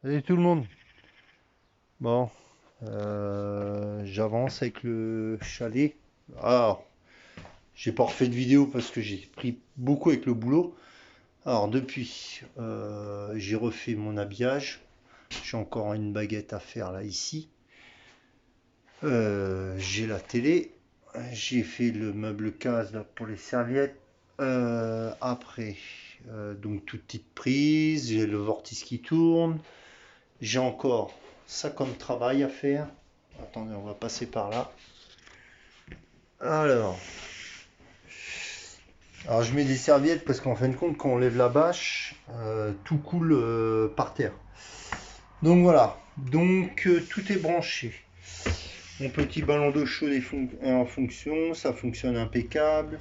Salut tout le monde. Bon, j'avance avec le chalet. Alors, j'ai pas refait de vidéo parce que j'ai pris beaucoup avec le boulot. Alors depuis, j'ai refait mon habillage. J'ai encore une baguette à faire là ici. J'ai la télé. J'ai fait le meuble case là pour les serviettes. Après, donc toute petite prise. J'ai le vortice qui tourne. J'ai encore ça comme travail à faire. Attendez, on va passer par là. Alors, alors je mets des serviettes parce qu'en fin de compte, quand on lève la bâche, tout coule par terre. Donc voilà, donc tout est branché. Mon petit ballon d'eau chaude est en fonction, ça fonctionne impeccable.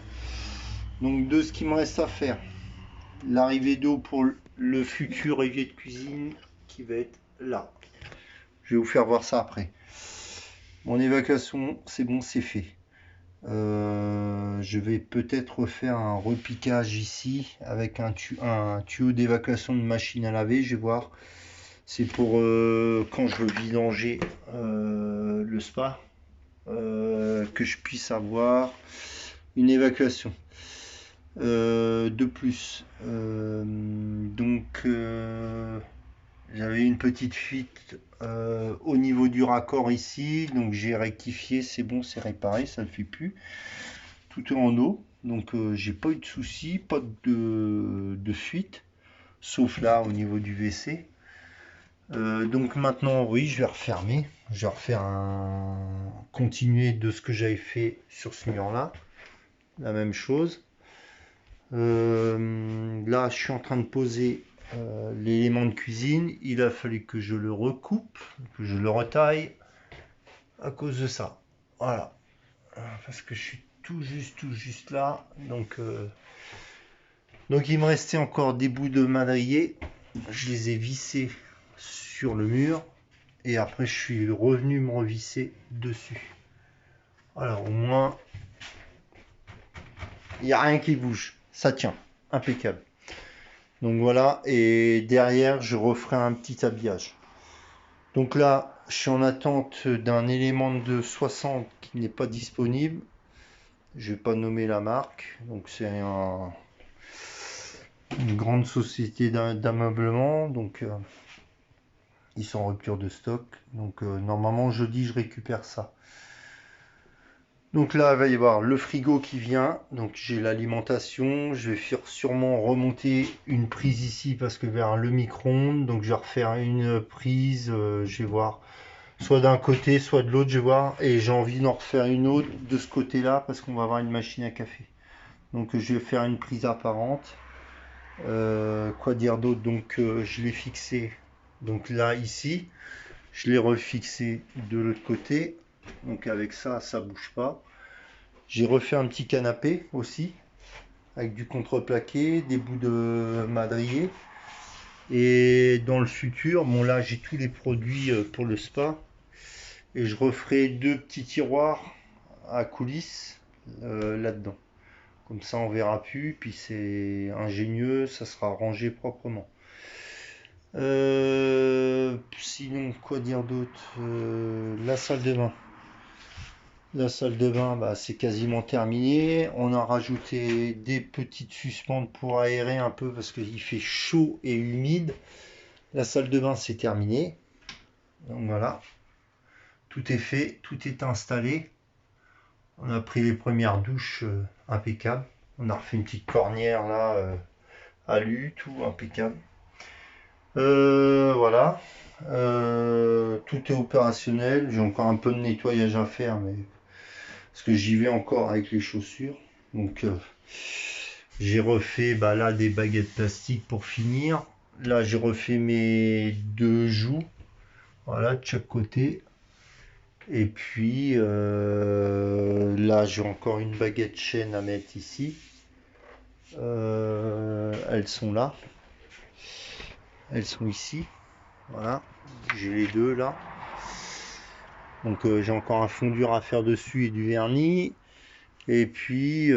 Donc de ce qu'il me reste à faire, l'arrivée d'eau pour le futur évier de cuisine qui va être là. Je vais vous faire voir ça après. Mon évacuation, c'est bon, c'est fait. Je vais peut-être refaire un repiquage ici avec un tuyau d'évacuation de machine à laver. Je vais voir. C'est pour quand je veux vidanger le spa, que je puisse avoir une évacuation de plus. J'avais une petite fuite au niveau du raccord ici, donc j'ai rectifié, c'est bon, c'est réparé, ça ne le fait plus. Tout est en eau, donc j'ai pas eu de soucis, pas de fuite, sauf là au niveau du WC. Donc maintenant, oui, je vais refermer, je vais refaire continuer de ce que j'avais fait sur ce mur-là, la même chose. Là, je suis en train de poser l'élément de cuisine. Il a fallu que je le recoupe, que je le retaille à cause de ça. Voilà, parce que je suis tout juste là. Donc il me restait encore des bouts de madrier. Je les ai vissés sur le mur. Et après, je suis revenu me revisser dessus. Alors, au moins, il n'y a rien qui bouge. Ça tient. Impeccable. Donc voilà. Et derrière, je referai un petit habillage. Donc là, je suis en attente d'un élément de 60 qui n'est pas disponible. Je vais pas nommer la marque. Donc c'est une grande société d'ameublement. Donc ils sont en rupture de stock. Donc normalement jeudi je récupère ça. Donc là il va y avoir le frigo qui vient. Donc j'ai l'alimentation. Je vais sûrement remonter une prise ici parce que vers le micro-ondes. Donc je vais refaire une prise. Je vais voir. Soit d'un côté, soit de l'autre, je vais voir. Et j'ai envie d'en refaire une autre de ce côté-là parce qu'on va avoir une machine à café. Donc je vais faire une prise apparente. Quoi dire d'autre? Donc je l'ai fixé. Donc là, ici, je l'ai refixé de l'autre côté. Donc avec ça, ça bouge pas. J'ai refait un petit canapé aussi, avec du contreplaqué, des bouts de madrier. Et dans le futur, bon là j'ai tous les produits pour le spa. Et je referai deux petits tiroirs à coulisses là-dedans. Comme ça on verra plus, puis c'est ingénieux, ça sera rangé proprement. Sinon, quoi dire d'autre? La salle de bain. La salle de bain, bah, c'est quasiment terminé. On a rajouté des petites suspentes pour aérer un peu parce qu'il fait chaud et humide. La salle de bain, c'est terminé. Donc voilà, tout est fait, tout est installé. On a pris les premières douches impeccables. On a refait une petite cornière là, alu, tout impeccable. Voilà. Tout est opérationnel. J'ai encore un peu de nettoyage à faire, mais parce que j'y vais encore avec les chaussures. Donc j'ai refait bah, là des baguettes plastiques pour finir. Là j'ai refait mes deux joues. Voilà, de chaque côté. Et puis là j'ai encore une baguette chaîne à mettre ici. Elles sont là. Elles sont ici. Voilà. J'ai les deux là. Donc j'ai encore un fond dur à faire dessus et du vernis. Et puis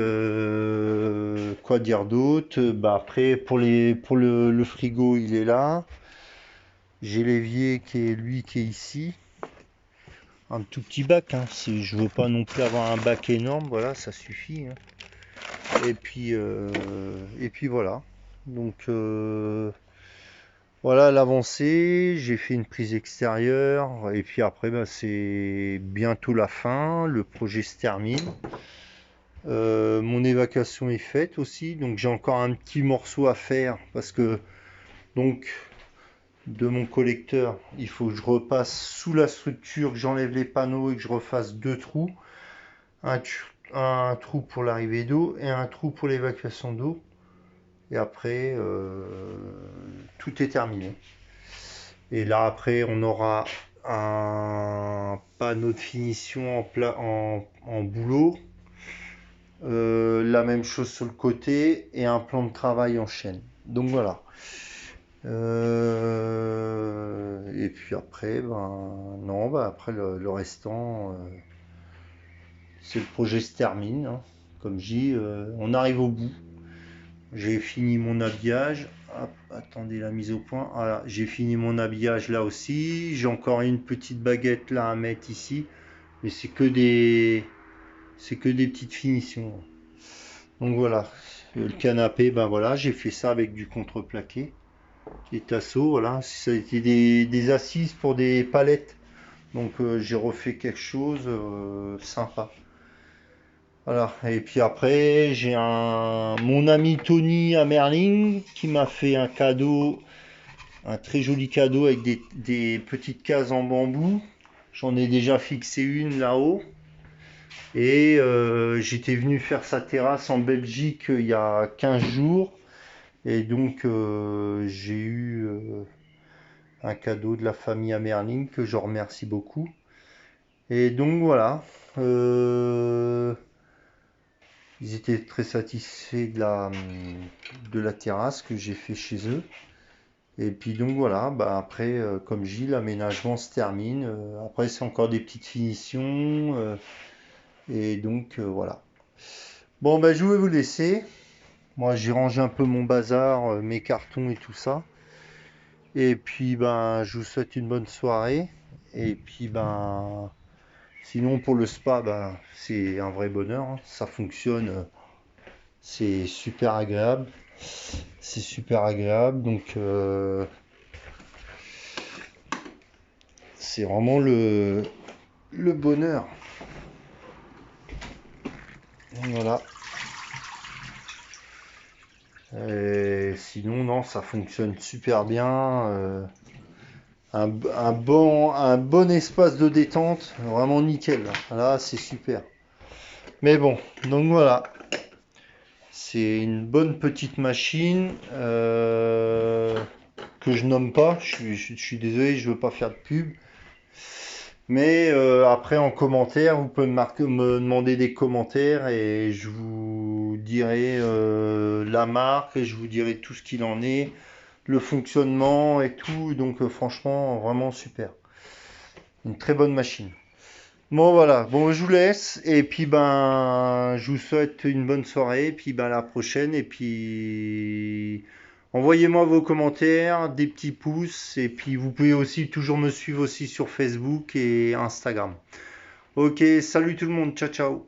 quoi dire d'autre? Bah après pour le frigo il est là. J'ai l'évier qui est ici. Un tout petit bac, hein. Je veux pas non plus avoir un bac énorme, voilà, ça suffit, hein. Et puis voilà. Donc voilà l'avancée. J'ai fait une prise extérieure. Et puis après, bah, c'est bientôt la fin. Le projet se termine. Mon évacuation est faite aussi. Donc j'ai encore un petit morceau à faire. Parce que donc de mon collecteur, il faut que je repasse sous la structure, que j'enlève les panneaux et que je refasse deux trous. Un trou pour l'arrivée d'eau et un trou pour l'évacuation d'eau. Et après, tout est terminé. Et là, après, on aura un panneau de finition en boulot. La même chose sur le côté et un plan de travail en chaîne. Donc voilà. Et puis après, ben non, ben après le restant, c'est le projet se termine, hein. Comme je dis, on arrive au bout. J'ai fini mon habillage. Hop, attendez la mise au point. Voilà, j'ai fini mon habillage là aussi. J'ai encore une petite baguette là à mettre ici. Mais c'est que des petites finitions. Donc voilà. Le canapé, ben voilà, j'ai fait ça avec du contreplaqué. Des tasseaux, voilà. Ça a été des assises pour des palettes. Donc j'ai refait quelque chose sympa. Voilà, et puis après, j'ai mon ami Tony à Merling qui m'a fait un cadeau, un très joli cadeau avec des petites cases en bambou. J'en ai déjà fixé une là-haut. Et j'étais venu faire sa terrasse en Belgique il y a 15 jours. Et donc j'ai eu un cadeau de la famille à Merling que je remercie beaucoup. Et donc voilà. Ils étaient très satisfaits de la terrasse que j'ai fait chez eux. Et puis donc voilà, bah après, comme je dis, l'aménagement se termine. Après, c'est encore des petites finitions. Et donc voilà. Bon, bah je vais vous laisser. Moi, j'ai rangé un peu mon bazar, mes cartons et tout ça. Et puis, ben, je vous souhaite une bonne soirée. Et puis, ben, sinon pour le spa, ben, c'est un vrai bonheur, hein. Ça fonctionne. C'est super agréable. C'est super agréable. Donc, c'est vraiment le bonheur. Voilà. Et sinon, non, ça fonctionne super bien. Un bon espace de détente. Vraiment nickel. Là, c'est super. Mais bon, donc voilà. C'est une bonne petite machine que je nomme pas. Je suis désolé, je veux pas faire de pub. Mais après en commentaire, vous pouvez me demander des commentaires et je vous dirai la marque et je vous dirai tout ce qu'il en est, le fonctionnement et tout. Donc franchement, vraiment super. Une très bonne machine. Bon voilà, bon je vous laisse et puis ben je vous souhaite une bonne soirée et puis ben à la prochaine et puis envoyez-moi vos commentaires, des petits pouces et puis vous pouvez aussi toujours me suivre aussi sur Facebook et Instagram. Ok, salut tout le monde, ciao ciao.